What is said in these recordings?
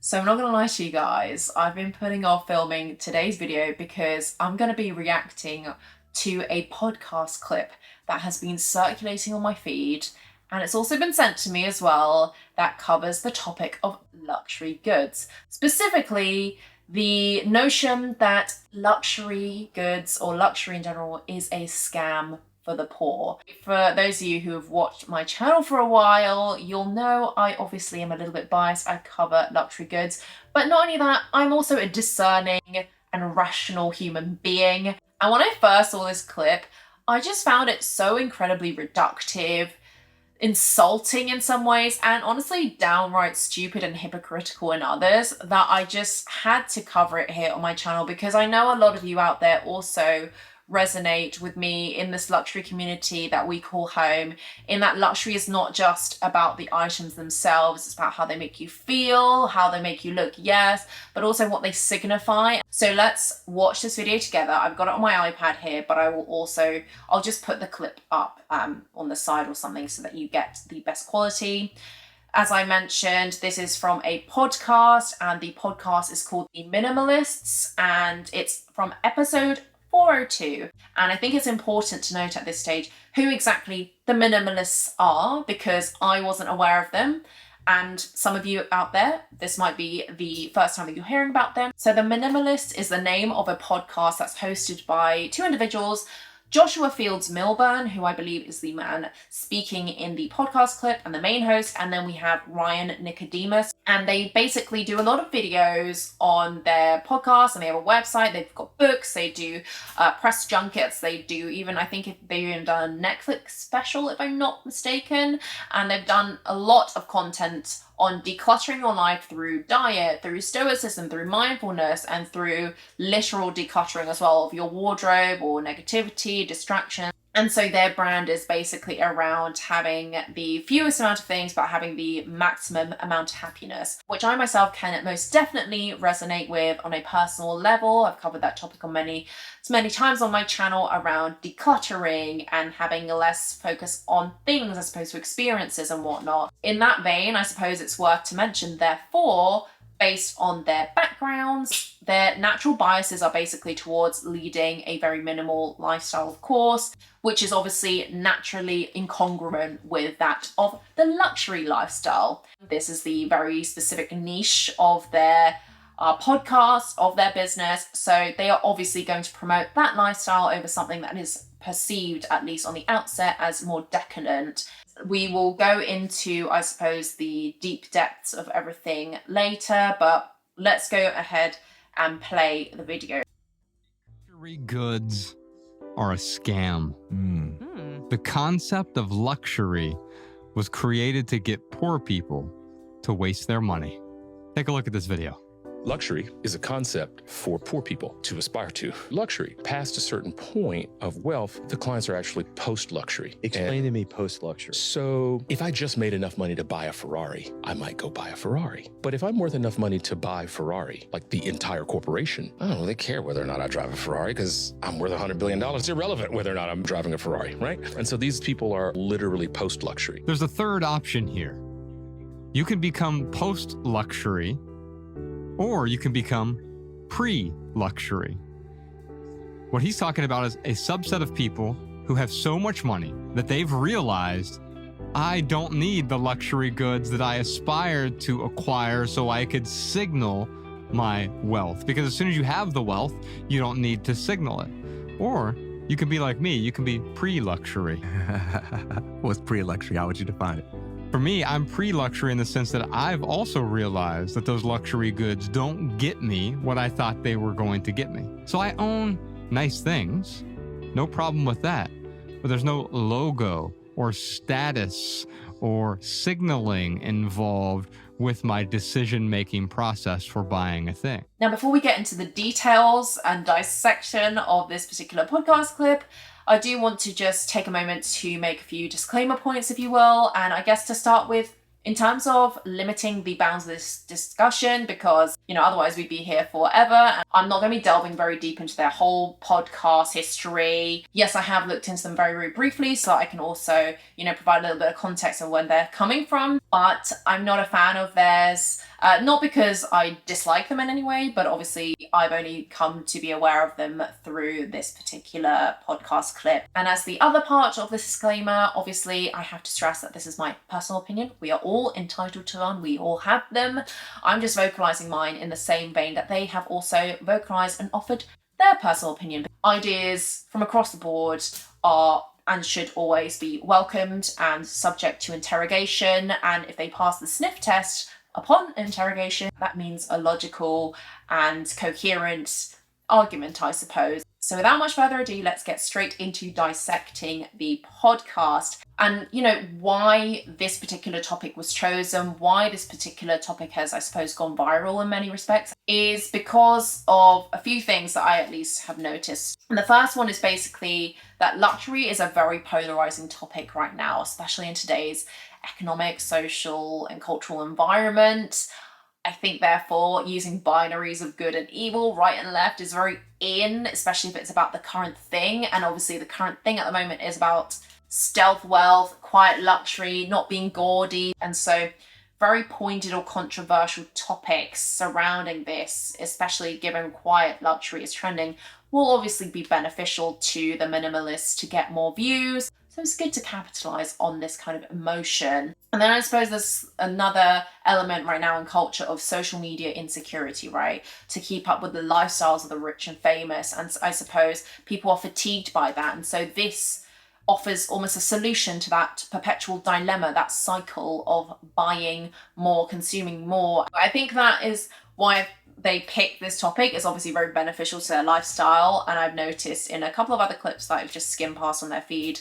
So I'm not gonna lie to you guys, I've been putting off filming today's video because I'm gonna be reacting to a podcast clip that has been circulating on my feed, and it's also been sent to me as well, that covers the topic of luxury goods. Specifically, the notion that luxury goods or luxury in general is a scam for the poor. For those of you who have watched my channel for a while, you'll know I obviously am a little bit biased. I cover luxury goods, but not only that, I'm also a discerning and rational human being. And when I first saw this clip, I just found it so incredibly reductive, insulting in some ways, and honestly downright stupid and hypocritical in others, that I just had to cover it here on my channel because I know a lot of you out there also resonate with me in this luxury community that we call home, in that luxury is not just about the items themselves, it's about how they make you feel, how they make you look, yes, but also what they signify. So let's watch this video together. I've got it on my iPad here, but I'll just put the clip up on the side or something so that you get the best quality. As I mentioned, this is from a podcast, and the podcast is called The Minimalists, and it's from episode 402. And I think it's important to note at this stage who exactly the minimalists are, because I wasn't aware of them. And some of you out there, this might be the first time that you're hearing about them. So The Minimalist is the name of a podcast that's hosted by two individuals, Joshua Fields Milburn, who I believe is the man speaking in the podcast clip and the main host, and then we have Ryan Nicodemus, and they basically do a lot of videos on their podcast, and they have a website, they've got books, they do press junkets, they do even, I think they've even done a Netflix special if I'm not mistaken, and they've done a lot of content on decluttering your life through diet, through stoicism, through mindfulness, and through literal decluttering as well of your wardrobe or negativity, distraction. And so their brand is basically around having the fewest amount of things, but having the maximum amount of happiness, which I myself can most definitely resonate with on a personal level. I've covered that topic on many times on my channel around decluttering and having less focus on things as opposed to experiences and whatnot. In that vein, I suppose it's worth to mention, therefore, based on their backgrounds, their natural biases are basically towards leading a very minimal lifestyle, of course, which is obviously naturally incongruent with that of the luxury lifestyle. This is the very specific niche of their podcast, of their business, so they are obviously going to promote that lifestyle over something that is perceived, at least on the outset, as more decadent. We will go into, I suppose, the deep depths of everything later, but let's go ahead and play the video. Luxury goods are a scam. The concept of luxury was created to get poor people to waste their money. Take a look at this video. Luxury is a concept for poor people to aspire to. Luxury, past a certain point of wealth, the clients are actually post-luxury. Explain to me post-luxury. So if I just made enough money to buy a Ferrari, I might go buy a Ferrari. But if I'm worth enough money to buy Ferrari, like the entire corporation, I don't really care whether or not I drive a Ferrari because I'm worth $100 billion. It's irrelevant whether or not I'm driving a Ferrari, right? And so these people are literally post-luxury. There's a third option here. You can become post-luxury, or you can become pre-luxury. What he's talking about is a subset of people who have so much money that they've realized, I don't need the luxury goods that I aspired to acquire so I could signal my wealth. Because as soon as you have the wealth, you don't need to signal it. Or you can be like me, you can be pre-luxury. What's pre-luxury? How would you define it? For me, I'm pre-luxury in the sense that I've also realized that those luxury goods don't get me what I thought they were going to get me. So I own nice things, no problem with that, but there's no logo or status or signaling involved with my decision-making process for buying a thing. Now, before we get into the details and dissection of this particular podcast clip, I do want to just take a moment to make a few disclaimer points, if you will, and I guess to start with, In terms of limiting the bounds of this discussion, because, otherwise we'd be here forever, and I'm not going to be delving very deep into their whole podcast history. Yes, I have looked into them very, very briefly, so I can also, provide a little bit of context on where they're coming from, but I'm not a fan of theirs. Not because I dislike them in any way, but obviously I've only come to be aware of them through this particular podcast clip. And as the other part of this disclaimer, obviously I have to stress that this is my personal opinion. We are all entitled to one. We all have them. I'm just vocalizing mine in the same vein that they have also vocalized and offered their personal opinion. Ideas from across the board are and should always be welcomed and subject to interrogation. And if they pass the sniff test upon interrogation, that means a logical and coherent argument, I suppose. So without much further ado, let's get straight into dissecting the podcast. And, why this particular topic was chosen, why this particular topic has, I suppose, gone viral in many respects, is because of a few things that I at least have noticed. And the first one is basically that luxury is a very polarizing topic right now, especially in today's economic, social, and cultural environment. I think, therefore, using binaries of good and evil, right and left, is very in, especially if it's about the current thing. And obviously the current thing at the moment is about stealth wealth, quiet luxury, not being gaudy. And so very pointed or controversial topics surrounding this, especially given quiet luxury is trending, will obviously be beneficial to the minimalists to get more views. So it's good to capitalize on this kind of emotion. And then I suppose there's another element right now in culture of social media insecurity, right? To keep up with the lifestyles of the rich and famous. And I suppose people are fatigued by that. And so this offers almost a solution to that perpetual dilemma, that cycle of buying more, consuming more. I think that is why they picked this topic. Is obviously very beneficial to their lifestyle. And I've noticed in a couple of other clips that I've just skimmed past on their feed,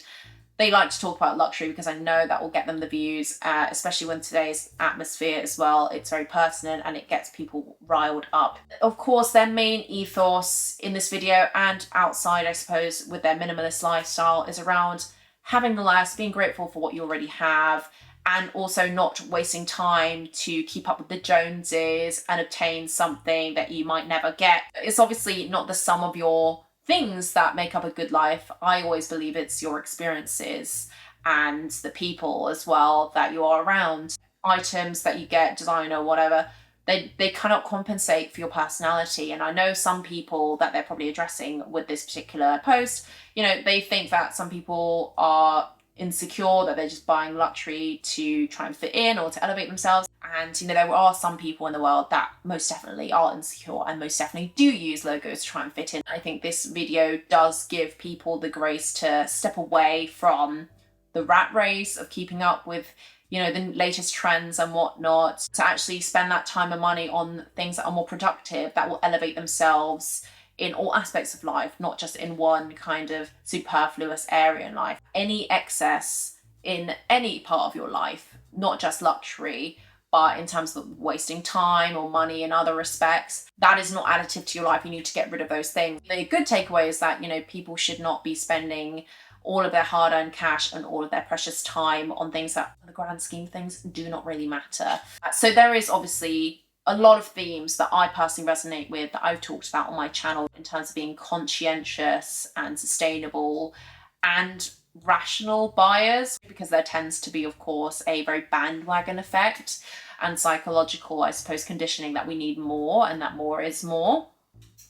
they like to talk about luxury because I know that will get them the views, especially when today's atmosphere as well. It's very pertinent and it gets people riled up. Of course, their main ethos in this video and outside, I suppose, with their minimalist lifestyle is around having less, being grateful for what you already have, and also not wasting time to keep up with the Joneses and obtain something that you might never get. It's obviously not the sum of your things that make up a good life. I always believe it's your experiences and the people as well that you are around. Items that you get, designer, whatever, they cannot compensate for your personality. And I know some people that they're probably addressing with this particular post, they think that some people are insecure, that they're just buying luxury to try and fit in or to elevate themselves. And, there are some people in the world that most definitely are insecure and most definitely do use logos to try and fit in. I think this video does give people the grace to step away from the rat race of keeping up with, the latest trends and whatnot, to actually spend that time and money on things that are more productive, that will elevate themselves in all aspects of life, not just in one kind of superfluous area in life. Any excess in any part of your life, not just luxury, but in terms of wasting time or money in other respects, that is not additive to your life. You need to get rid of those things. The good takeaway is that, people should not be spending all of their hard-earned cash and all of their precious time on things that, in the grand scheme of things, do not really matter. So there is obviously a lot of themes that I personally resonate with, that I've talked about on my channel, in terms of being conscientious and sustainable and rational buyers, because there tends to be, of course, a very bandwagon effect and psychological, I suppose, conditioning that we need more and that more is more.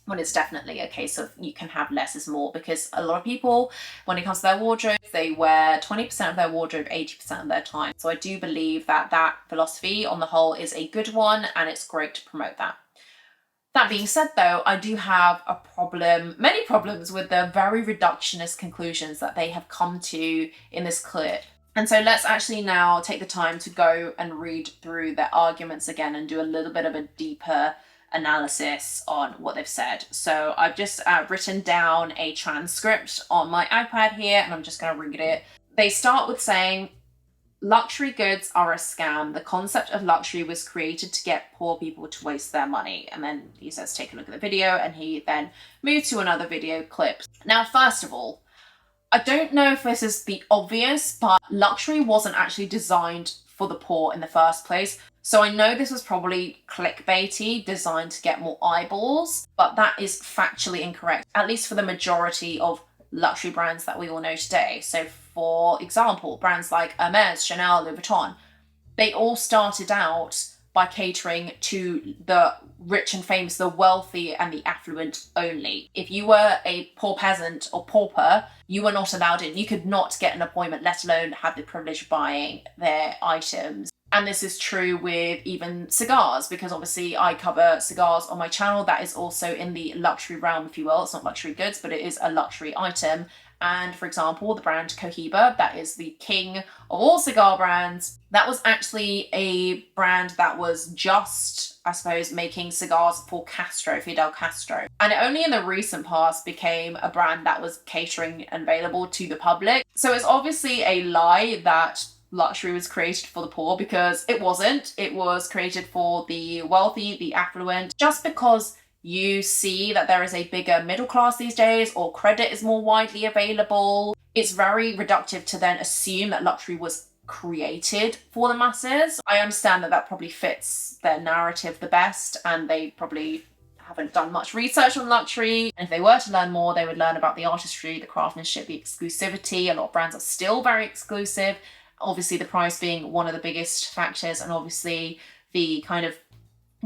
When it's definitely a case of you can have less is more, because a lot of people, when it comes to their wardrobe, they wear 20% of their wardrobe 80% of their time. So I do believe that that philosophy on the whole is a good one, and it's great to promote that. That being said, though, I do have many problems with the very reductionist conclusions that they have come to in this clip. And so let's actually now take the time to go and read through their arguments again and do a little bit of a deeper analysis on what they've said. So I've just written down a transcript on my iPad here, and I'm just going to read it. They start with saying, luxury goods are a scam. The concept of luxury was created to get poor people to waste their money. And then he says, take a look at the video, and he then moves to another video clip. Now, first of all, I don't know if this is the obvious, but luxury wasn't actually designed for the poor in the first place. So I know this was probably clickbaity, designed to get more eyeballs, but that is factually incorrect, at least for the majority of luxury brands that we all know today. So for example, brands like Hermes, Chanel, Louis Vuitton, they all started out by catering to the rich and famous, the wealthy and the affluent only. If you were a poor peasant or pauper, you were not allowed in. You could not get an appointment, let alone have the privilege of buying their items. And this is true with even cigars, because obviously I cover cigars on my channel. That is also in the luxury realm, if you will. It's not luxury goods, but it is a luxury item. And for example, the brand Cohiba, that is the king of all cigar brands, that was actually a brand that was just, I suppose, making cigars for Fidel Castro. And it only in the recent past became a brand that was catering and available to the public. So it's obviously a lie that luxury was created for the poor, because it wasn't. It was created for the wealthy, the affluent, just because you see that there is a bigger middle class these days, or credit is more widely available. It's very reductive to then assume that luxury was created for the masses. I understand that that probably fits their narrative the best, and they probably haven't done much research on luxury. And if they were to learn more, they would learn about the artistry, the craftsmanship, the exclusivity. A lot of brands are still very exclusive. Obviously, the price being one of the biggest factors, and obviously the kind of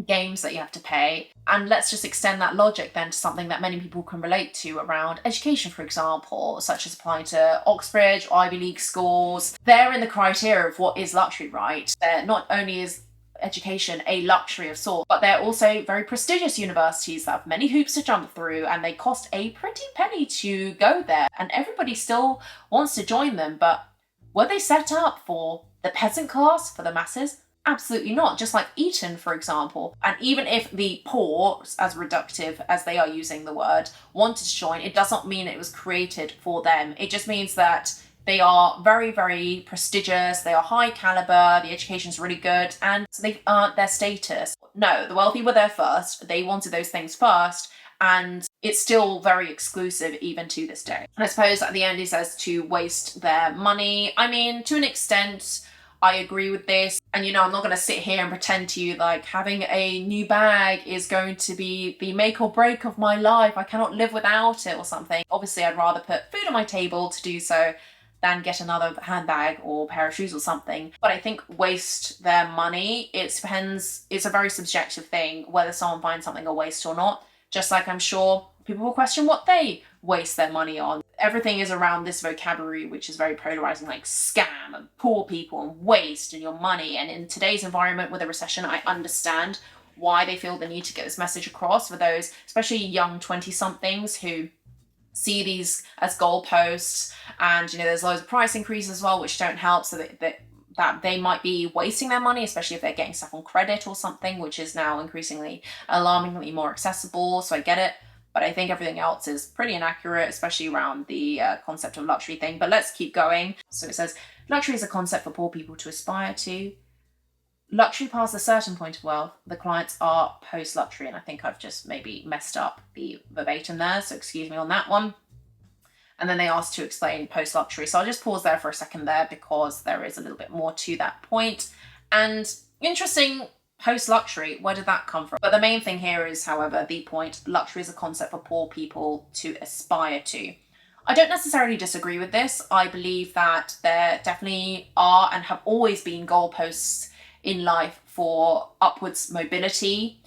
games that you have to pay. And let's just extend that logic then to something that many people can relate to around education, for example, such as applying to Oxbridge, Ivy League schools. They're in the criteria of what is luxury, right? Not only is education a luxury of sorts, but they're also very prestigious universities that have many hoops to jump through, and they cost a pretty penny to go there, and everybody still wants to join them. But were they set up for the peasant class, for the masses? Absolutely not. Just like Eton, for example. And even if the poor, as reductive as they are using the word, wanted to join, it does not mean it was created for them. It just means that they are very, very prestigious, they are high caliber, the education's really good, and so they've earned their status. No, the wealthy were there first, they wanted those things first, and it's still very exclusive even to this day. And I suppose at the end he says to waste their money. I mean, to an extent, I agree with this. And you know, I'm not going to sit here and pretend to you like having a new bag is going to be the make or break of my life. I cannot live without it or something. Obviously, I'd rather put food on my table to do so than get another handbag or pair of shoes or something. But I think waste their money, it depends. It's a very subjective thing whether someone finds something a waste or not. Just like I'm sure people will question what they waste their money on. Everything is around this vocabulary, which is very polarizing, like scam and poor people and waste and your money. And in today's environment with a recession, I understand why they feel the need to get this message across for those, especially young 20-somethings who see these as goalposts. And, you know, there's loads of price increases as well, which don't help, so that they might be wasting their money, especially if they're getting stuff on credit or something, which is now increasingly alarmingly more accessible. So I get it. But I think everything else is pretty inaccurate, especially around the concept of luxury thing. But let's keep going. So it says, luxury is a concept for poor people to aspire to. Luxury past a certain point of wealth, the clients are post-luxury. And I think I've just maybe messed up the verbatim there, so excuse me on that one. And then they asked to explain post-luxury. So I'll just pause there for a second there, because there is a little bit more to that point. And interesting, post-luxury, where did that come from? But the main thing here is, however, the point, luxury is a concept for poor people to aspire to. I don't necessarily disagree with this. I believe that there definitely are and have always been goalposts in life for upwards mobility.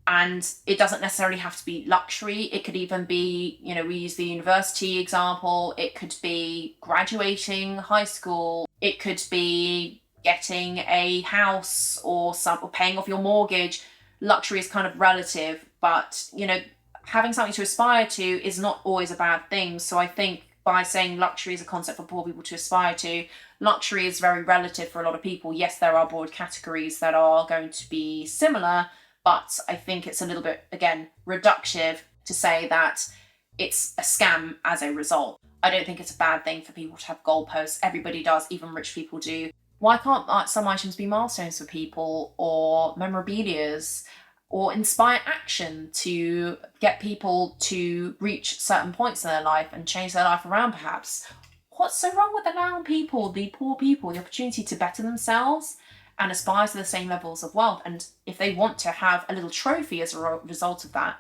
And it doesn't necessarily have to be luxury. It could even be, you know, we use the university example. It could be graduating high school. It could be getting a house or paying off your mortgage. Luxury is kind of relative, but, you know, having something to aspire to is not always a bad thing. So I think by saying luxury is a concept for poor people to aspire to, luxury is very relative for a lot of people. Yes, there are broad categories that are going to be similar, but I think it's a little bit, again, reductive to say that it's a scam as a result. I don't think it's a bad thing for people to have goalposts. Everybody does, even rich people do. Why can't some items be milestones for people, or memorabilias, or inspire action to get people to reach certain points in their life and change their life around, perhaps? What's so wrong with allowing people, the poor people, the opportunity to better themselves? and aspires to the same levels of wealth. And if they want to have a little trophy as a result of that,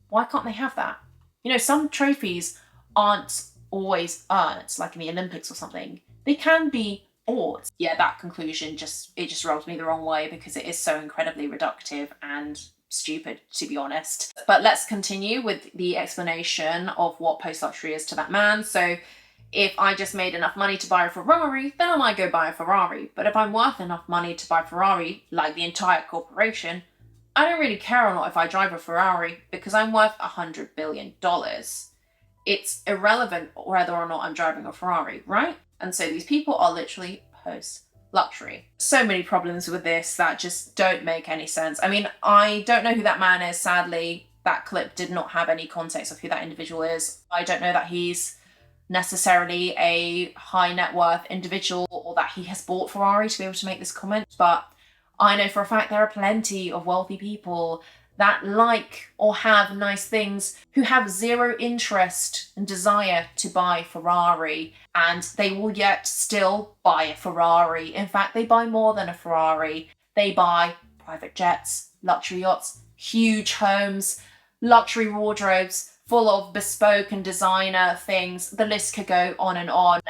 why can't they have that? You know, some trophies aren't always earned, like in the Olympics or something. They can be bought. Yeah, that conclusion just rubbed me the wrong way because it is so incredibly reductive and stupid, to be honest. But let's continue with the explanation of what post-luxury is to that man. So if I just made enough money to buy a Ferrari, then I might go buy a Ferrari. But if I'm worth enough money to buy a Ferrari, like the entire corporation, I don't really care or not if I drive a Ferrari because I'm worth $100 billion. It's irrelevant whether or not I'm driving a Ferrari, right? And so these people are literally post-luxury. So many problems with this that just don't make any sense. I mean, I don't know who that man is, sadly. That clip did not have any context of who that individual is. I don't know that he's necessarily a high net worth individual or that he has bought Ferrari to be able to make this comment, but I know for a fact there are plenty of wealthy people that like or have nice things who have zero interest and desire to buy Ferrari, and they will yet still buy a Ferrari. In fact, they buy more than a Ferrari. They buy private jets, luxury yachts, huge homes, luxury wardrobes full of bespoke and designer things. The list could go on.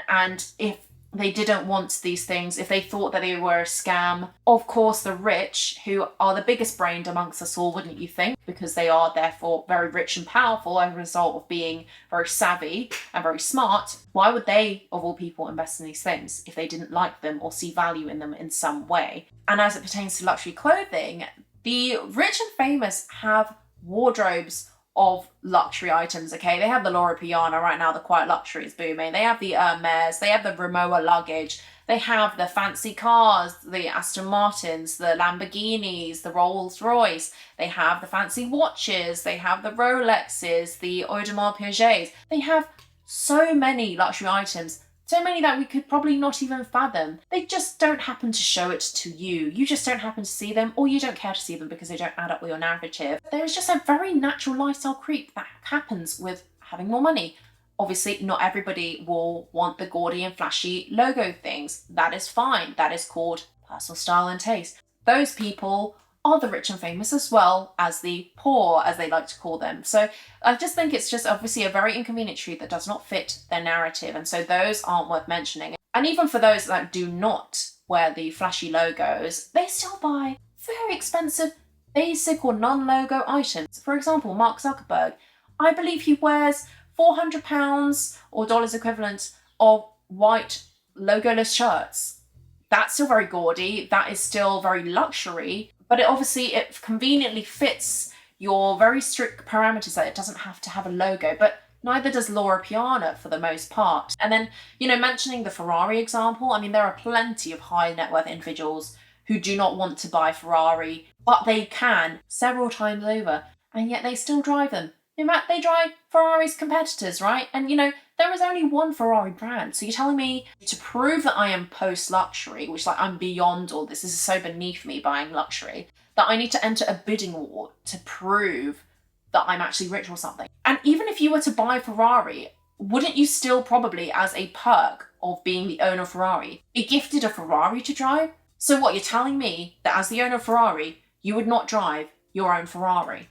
And if they didn't want these things, if they thought that they were a scam, of course the rich, who are the biggest brained amongst us all, wouldn't you think? Because they are therefore very rich and powerful as a result of being very savvy and very smart. Why would they, of all people, invest in these things if they didn't like them or see value in them in some way? And as it pertains to luxury clothing, the rich and famous have wardrobes of luxury items, okay? They have the Loro Piana right now, the quiet luxury is booming. They have the Hermes, they have the Rimowa luggage, they have the fancy cars, the Aston Martins, the Lamborghinis, the Rolls Royce, they have the fancy watches, they have the Rolexes, the Audemars Piguets. They have so many luxury items, so many that we could probably not even fathom. They just don't happen to show it to you. You just don't happen to see them, or you don't care to see them because they don't add up with your narrative. There's just a very natural lifestyle creep that happens with having more money. Obviously, not everybody will want the gaudy and flashy logo things. That is fine. That is called personal style and taste. Those people are the rich and famous as well as the poor, as they like to call them. So I just think it's just obviously a very inconvenient truth that does not fit their narrative. And so those aren't worth mentioning. And even for those that do not wear the flashy logos, they still buy very expensive, basic or non-logo items. For example, Mark Zuckerberg, I believe he wears £400 or dollars equivalent of white logoless shirts. That's still very gaudy. That is still very luxury. But it conveniently fits your very strict parameters that it doesn't have to have a logo, but neither does Loro Piana for the most part. And then, mentioning the Ferrari example, I mean, there are plenty of high net worth individuals who do not want to buy Ferrari, but they can several times over, and yet they still drive them. In fact, they drive Ferrari's competitors, right? And, there is only one Ferrari brand. So you're telling me to prove that I am post-luxury, which I'm beyond all this is so beneath me buying luxury, that I need to enter a bidding war to prove that I'm actually rich or something. And even if you were to buy Ferrari, wouldn't you still probably, as a perk of being the owner of Ferrari, be gifted a Ferrari to drive? So what, you're telling me that as the owner of Ferrari, you would not drive your own Ferrari?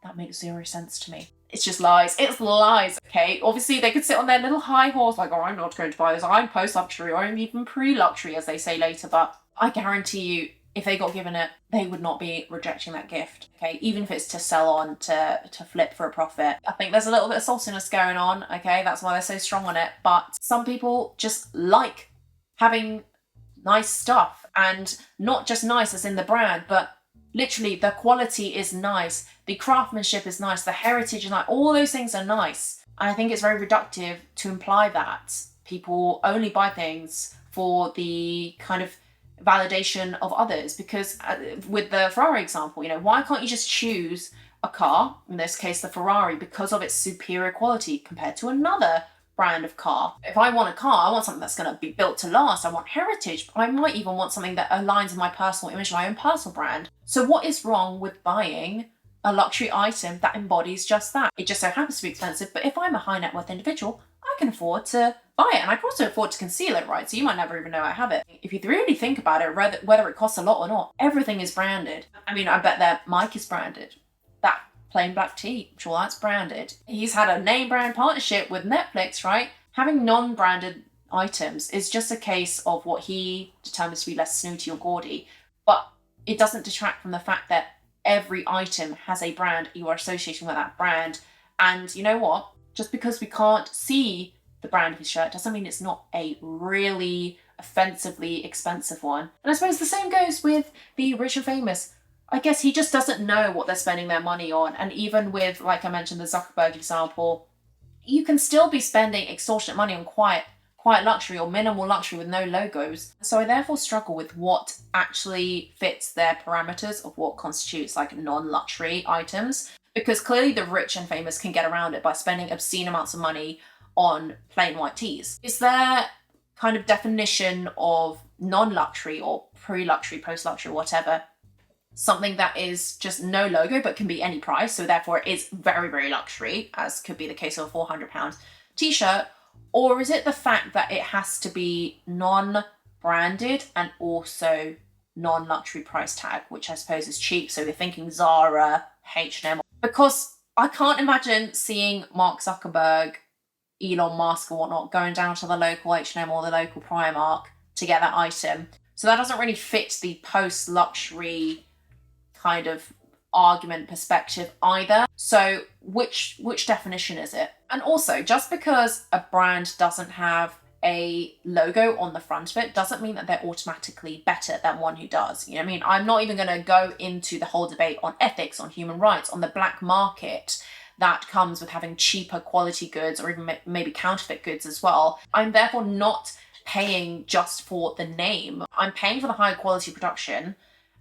That makes zero sense to me. It's just lies. It's lies, okay? Obviously, they could sit on their little high horse like, I'm not going to buy this. I'm post-luxury, or I'm even pre-luxury, as they say later. But I guarantee you, if they got given it, they would not be rejecting that gift, okay? Even if it's to sell on, to flip for a profit. I think there's a little bit of saltiness going on, okay? That's why they're so strong on it. But some people just like having nice stuff. And not just nice as in the brand, but literally the quality is nice. The craftsmanship is nice, the heritage is nice, all those things are nice. And I think it's very reductive to imply that people only buy things for the kind of validation of others. Because with the Ferrari example, why can't you just choose a car, in this case the Ferrari, because of its superior quality compared to another brand of car? If I want a car, I want something that's going to be built to last. I want heritage. I might even want something that aligns with my personal image, my own personal brand. So what is wrong with buying a luxury item that embodies just that? It just so happens to be expensive, but if I'm a high net worth individual, I can afford to buy it, and I can also afford to conceal it, right? So you might never even know I have it. If you really think about it, whether it costs a lot or not, everything is branded. I mean, I bet their mic is branded. That plain black tea, I'm sure that's branded. He's had a name brand partnership with Netflix, right? Having non-branded items is just a case of what he determines to be less snooty or gaudy, but it doesn't detract from the fact that every item has a brand, you are associating with that brand. And you know what? Just because we can't see the brand of his shirt doesn't mean it's not a really offensively expensive one. And I suppose the same goes with the rich and famous. I guess he just doesn't know what they're spending their money on. And even with, like I mentioned, the Zuckerberg example, you can still be spending extortionate money on quiet luxury or minimal luxury with no logos. So I therefore struggle with what actually fits their parameters of what constitutes like non-luxury items, because clearly the rich and famous can get around it by spending obscene amounts of money on plain white tees. Is there kind of definition of non-luxury or pre-luxury, post-luxury, whatever, something that is just no logo but can be any price, so therefore it is very, very luxury, as could be the case of a £400 t-shirt? Or is it the fact that it has to be non-branded and also non-luxury price tag, which I suppose is cheap, so we're thinking Zara, H&M? Because I can't imagine seeing Mark Zuckerberg, Elon Musk or whatnot going down to the local H&M or the local Primark to get that item. So that doesn't really fit the post-luxury kind of argument perspective either. So which definition is it? And also, just because a brand doesn't have a logo on the front of it doesn't mean that they're automatically better than one who does. You know what I mean? I'm not even going to go into the whole debate on ethics, on human rights, on the black market that comes with having cheaper quality goods or even maybe counterfeit goods as well. I'm therefore not paying just for the name. I'm paying for the higher quality production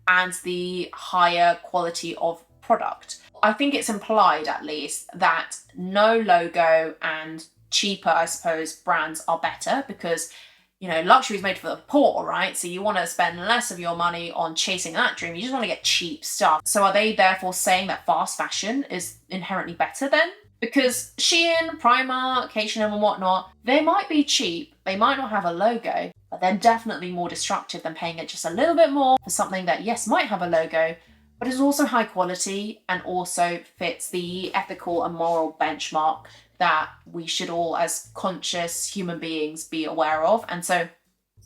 and the higher quality of product. I think it's implied, at least, that no logo and cheaper, I suppose, brands are better because, you know, luxury is made for the poor, right? So you want to spend less of your money on chasing that dream. You just want to get cheap stuff. So are they therefore saying that fast fashion is inherently better then? Because Shein, Primark, H&M and whatnot, they might be cheap, they might not have a logo, but they're definitely more destructive than paying it just a little bit more for something that, yes, might have a logo, but is also high quality and also fits the ethical and moral benchmark that we should all, as conscious human beings, be aware of. And so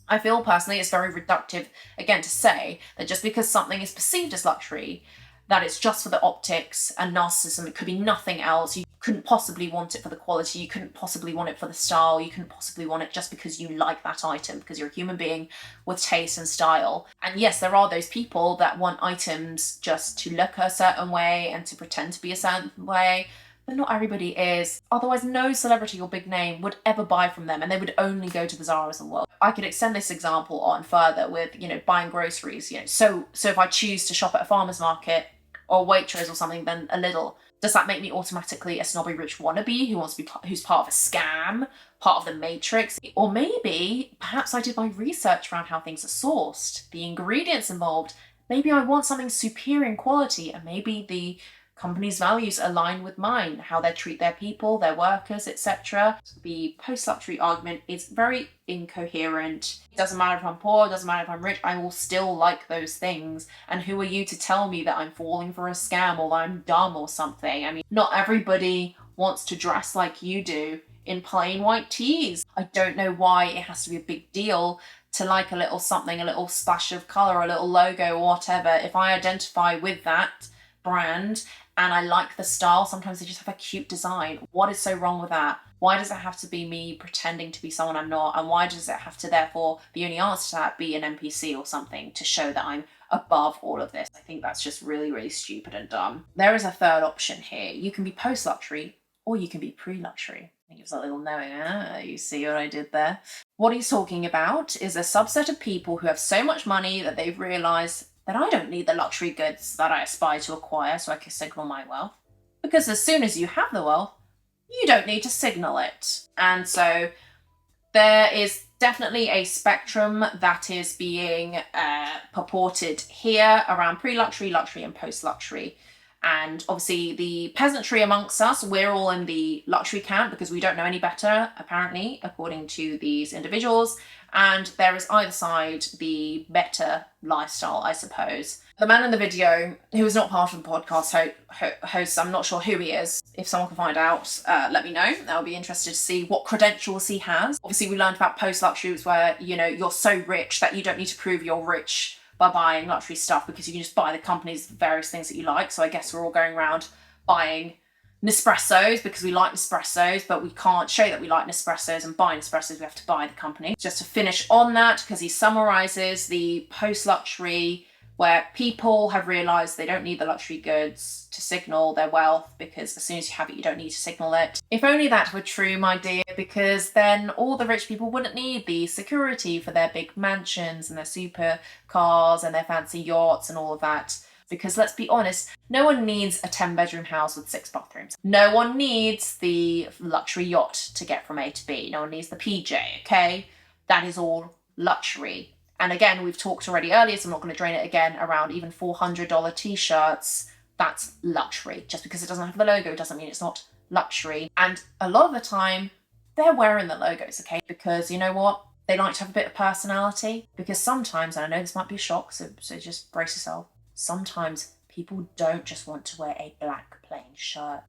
I feel personally it's very reductive, again, to say that just because something is perceived as luxury, that it's just for the optics and narcissism. It could be nothing else. You couldn't possibly want it for the quality. You couldn't possibly want it for the style. You couldn't possibly want it just because you like that item, because you're a human being with taste and style. And yes, there are those people that want items just to look a certain way and to pretend to be a certain way, but not everybody is. Otherwise, no celebrity or big name would ever buy from them, and they would only go to the Zaras of the world. I could extend this example on further with, you know, buying groceries. You know, so if I choose to shop at a farmer's market or Waitrose or something, then a little. Does that make me automatically a snobby rich wannabe who wants to be who's part of a scam, part of the matrix? Or maybe, perhaps I did my research around how things are sourced, the ingredients involved. Maybe I want something superior in quality, and maybe the company's values align with mine, how they treat their people, their workers, etc. The post-luxury argument is very incoherent. It doesn't matter if I'm poor, it doesn't matter if I'm rich, I will still like those things. And who are you to tell me that I'm falling for a scam or that I'm dumb or something? I mean, not everybody wants to dress like you do in plain white tees. I don't know why it has to be a big deal to like a little something, a little splash of colour, a little logo or whatever. If I identify with that brand and I like the style, sometimes they just have a cute design. What is so wrong with that? Why does it have to be me pretending to be someone I'm not? And why does it have to, therefore, the only answer to that be an NPC or something to show that I'm above all of this? I think that's just really, really stupid and dumb. There is a third option here. You can be post-luxury or you can be pre-luxury. I think it's a little knowing, you see what I did there? What he's talking about is a subset of people who have so much money that they've realised that I don't need the luxury goods that I aspire to acquire so I can signal my wealth. Because as soon as you have the wealth, you don't need to signal it. And so there is definitely a spectrum that is being purported here around pre-luxury, luxury and post-luxury. And obviously the peasantry amongst us, we're all in the luxury camp because we don't know any better, apparently, according to these individuals. And there is either side the better lifestyle, I suppose. The man in the video, who is not part of the podcast host, I'm not sure who he is. If someone can find out, let me know. I'll be interested to see what credentials he has. Obviously, we learned about post-luxury, where, you know, you're so rich that you don't need to prove you're rich by buying luxury stuff because you can just buy the company's various things that you like. So I guess we're all going around buying Nespressos because we like Nespressos, but we can't show that we like Nespressos and buy Nespressos. We have to buy the company. Just to finish on that, because he summarizes the post-luxury where people have realized they don't need the luxury goods to signal their wealth, because as soon as you have it, you don't need to signal it. If only that were true, my dear, because then all the rich people wouldn't need the security for their big mansions and their super cars and their fancy yachts and all of that. Because let's be honest, no one needs a 10-bedroom house with 6 bathrooms. No one needs the luxury yacht to get from A to B. No one needs the PJ, okay? That is all luxury. And again, we've talked already earlier, so I'm not going to drain it again, around even $400 t-shirts. That's luxury. Just because it doesn't have the logo doesn't mean it's not luxury. And a lot of the time, they're wearing the logos, okay? Because you know what? They like to have a bit of personality. Because sometimes, and I know this might be a shock, so just brace yourself. Sometimes people don't just want to wear a black plain shirt.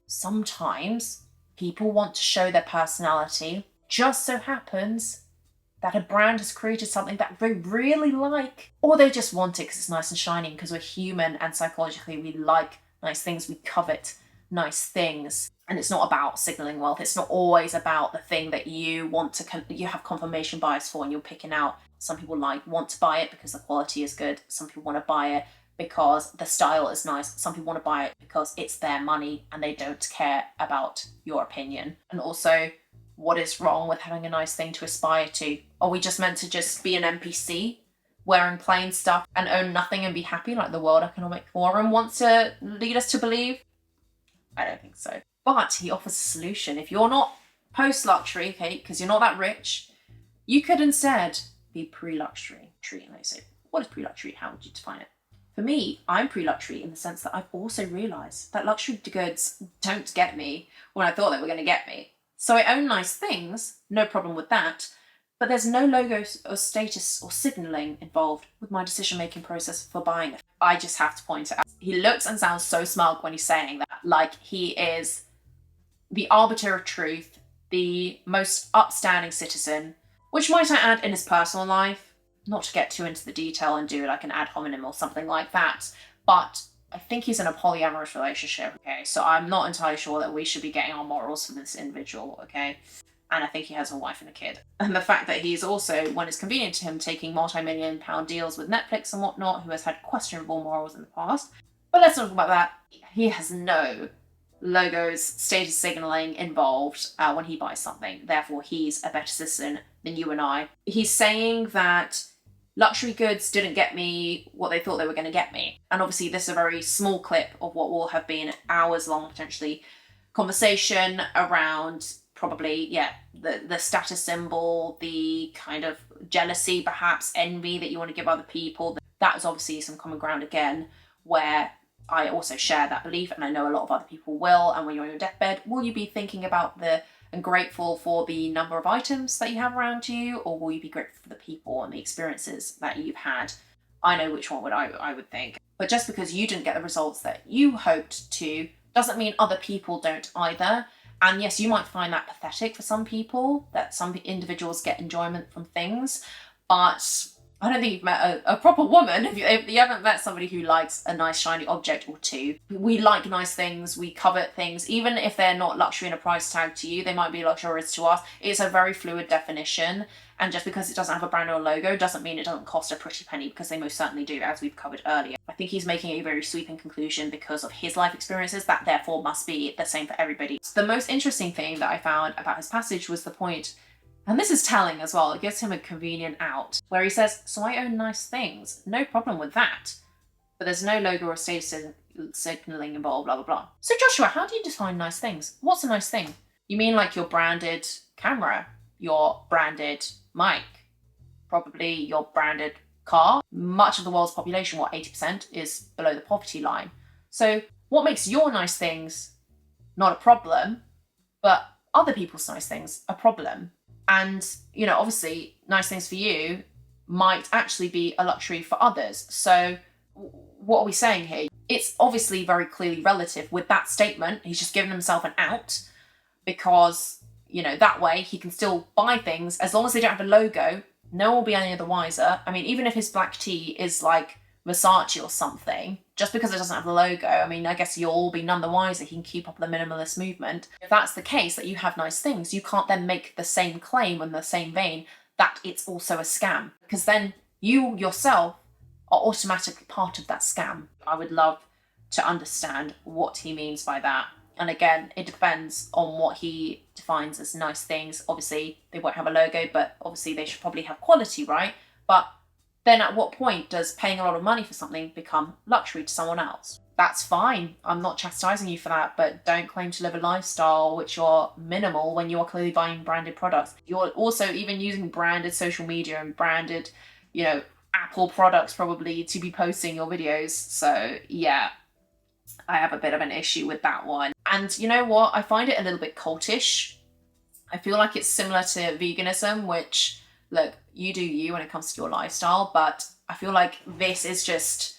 Sometimes people want to show their personality. Just so happens that a brand has created something that they really like, or they just want it because it's nice and shiny, because we're human and psychologically we like nice things, we covet nice things. And it's not about signaling wealth. It's not always about the thing that you want to, you have confirmation bias for and you're picking out. Some people want to buy it because the quality is good. Some people want to buy it because the style is nice. Some people want to buy it because it's their money and they don't care about your opinion. And also, what is wrong with having a nice thing to aspire to? Are we just meant to just be an NPC, wearing plain stuff and own nothing and be happy like the World Economic Forum wants to lead us to believe? I don't think so. But he offers a solution. If you're not post-luxury, okay, because you're not that rich, you could instead be pre-luxury. And they say, what is pre-luxury? How would you define it? For me, I'm pre-luxury in the sense that I've also realised that luxury goods don't get me when I thought they were going to get me. So I own nice things, no problem with that, but there's no logo or status or signalling involved with my decision-making process for buying it. I just have to point it out. He looks and sounds so smug when he's saying that, like he is the arbiter of truth, the most upstanding citizen, which might I add in his personal life, not to get too into the detail and do like an ad hominem or something like that, but I think he's in a polyamorous relationship, okay? So I'm not entirely sure that we should be getting our morals from this individual, okay? And I think he has a wife and a kid. And the fact that he's also, when it's convenient to him, taking multi-million-pound deals with Netflix and whatnot, who has had questionable morals in the past. But let's not talk about that. He has no logos, status signaling involved when he buys something. Therefore, he's a better citizen than you and I. He's saying that luxury goods didn't get me what they thought they were going to get me. And obviously this is a very small clip of what will have been hours long, potentially, conversation around probably, the status symbol, the kind of jealousy, perhaps envy that you want to give other people. That is obviously some common ground again, where I also share that belief, and I know a lot of other people will. And when you're on your deathbed, will you be thinking about and grateful for the number of items that you have around you, or will you be grateful for the people and the experiences that you've had? I know which one I would think. But just because you didn't get the results that you hoped to doesn't mean other people don't either. And yes, you might find that pathetic for some people, that some individuals get enjoyment from things, but I don't think you've met a proper woman if you haven't met somebody who likes a nice shiny object or two. We like nice things, we covet things, even if they're not luxury in a price tag to you, they might be luxurious to us. It's a very fluid definition, and just because it doesn't have a brand or a logo doesn't mean it doesn't cost a pretty penny, because they most certainly do, as we've covered earlier. I think he's making a very sweeping conclusion because of his life experiences that therefore must be the same for everybody. The most interesting thing that I found about his passage was the point, and this is telling as well, it gives him a convenient out, where he says, so I own nice things, no problem with that, but there's no logo or status signaling involved, blah, blah, blah. So Joshua, how do you define nice things? What's a nice thing? You mean like your branded camera, your branded mic, probably your branded car? Much of the world's population, 80%, is below the poverty line. So what makes your nice things not a problem, but other people's nice things a problem? And, you know, obviously nice things for you might actually be a luxury for others. So what are we saying here? It's obviously very clearly relative with that statement. He's just given himself an out because, you know, that way he can still buy things as long as they don't have a logo. No one will be any the wiser. I mean, even if his black tea is like Versace or something, just because it doesn't have the logo, I mean, I guess you'll all be none the wiser. He can keep up the minimalist movement. If that's the case, that you have nice things, you can't then make the same claim in the same vein that it's also a scam, because then you yourself are automatically part of that scam. I would love to understand what he means by that. And again, it depends on what he defines as nice things. Obviously, they won't have a logo, but obviously they should probably have quality, right? But then at what point does paying a lot of money for something become luxury to someone else? That's fine. I'm not chastising you for that, but don't claim to live a lifestyle which you're minimal when you are clearly buying branded products. You're also even using branded social media and branded, you know, Apple products probably to be posting your videos. So yeah, I have a bit of an issue with that one. And you know what? I find it a little bit cultish. I feel like it's similar to veganism, which, look, you do you when it comes to your lifestyle, but I feel like this is just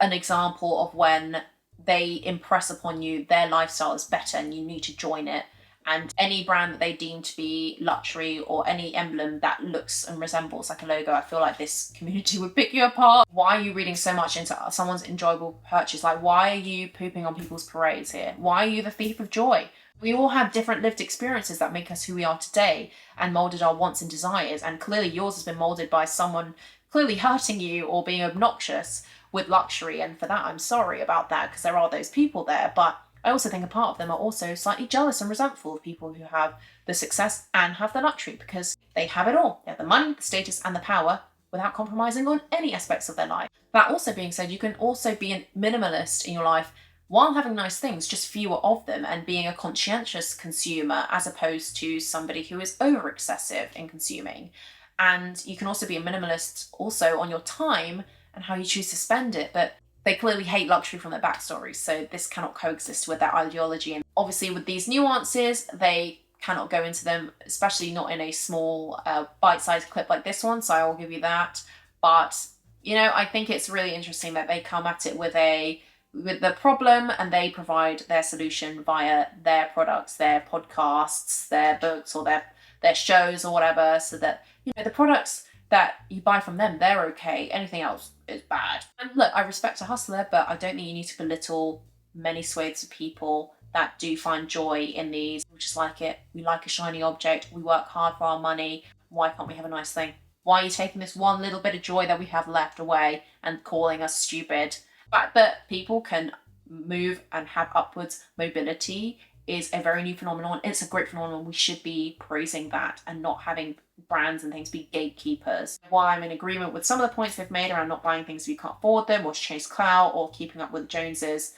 an example of when they impress upon you their lifestyle is better and you need to join it. And any brand that they deem to be luxury or any emblem that looks and resembles like a logo, I feel like this community would pick you apart. Why are you reading so much into someone's enjoyable purchase? Like, why are you pooping on people's parades here? Why are you the thief of joy? We all have different lived experiences that make us who we are today and molded our wants and desires. And clearly yours has been molded by someone clearly hurting you or being obnoxious with luxury. And for that, I'm sorry about that, because there are those people there. But I also think a part of them are also slightly jealous and resentful of people who have the success and have the luxury, because they have it all. They have the money, the status, and the power without compromising on any aspects of their life. That also being said, you can also be a minimalist in your life while having nice things, just fewer of them, and being a conscientious consumer as opposed to somebody who is over excessive in consuming. And you can also be a minimalist also on your time and how you choose to spend it. But they clearly hate luxury from their backstories, so this cannot coexist with their ideology. And obviously with these nuances, they cannot go into them, especially not in a small bite-sized clip like this one, so I will give you that. But, you know, I think it's really interesting that they come at it with the problem and they provide their solution via their products, their podcasts, their books, or their shows or whatever, so that, you know, the products that you buy from them, they're okay. Anything else is bad. And look, I respect a hustler, but I don't think you need to belittle many swathes of people that do find joy in these. We just like it. We like a shiny object. We work hard for our money. Why can't we have a nice thing? Why are you taking this one little bit of joy that we have left away and calling us stupid? The fact that people can move and have upwards mobility is a very new phenomenon. It's a great phenomenon. We should be praising that and not having brands and things be gatekeepers. While I'm in agreement with some of the points they've made around not buying things if you can't afford them, or to chase clout, or keeping up with the Joneses,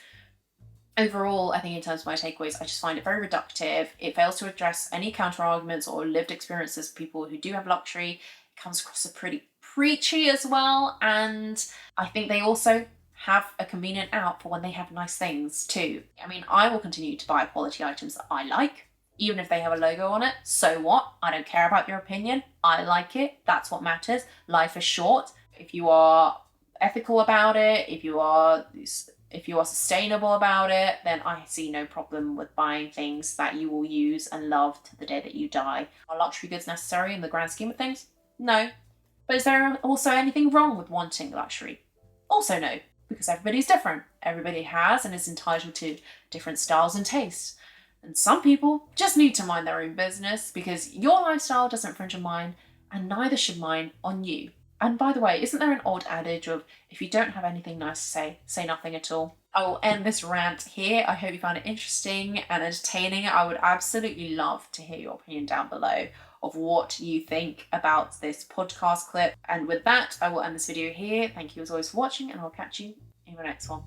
overall, I think in terms of my takeaways, I just find it very reductive. It fails to address any counter arguments or lived experiences of people who do have luxury. It comes across as pretty preachy as well, and I think they also have a convenient out for when they have nice things too. I mean, I will continue to buy quality items that I like, even if they have a logo on it. So what? I don't care about your opinion. I like it. That's what matters. Life is short. If you are ethical about it, if you are sustainable about it, then I see no problem with buying things that you will use and love to the day that you die. Are luxury goods necessary in the grand scheme of things? No. But is there also anything wrong with wanting luxury? Also no. Because everybody's different. Everybody has and is entitled to different styles and tastes. And some people just need to mind their own business, because your lifestyle doesn't infringe on mine, and neither should mine on you. And by the way, isn't there an old adage of, if you don't have anything nice to say nothing at all? I will end this rant here. I hope you found it interesting and entertaining. I would absolutely love to hear your opinion down below of what you think about this podcast clip. And with that, I will end this video here. Thank you as always for watching, and I'll catch you in the next one.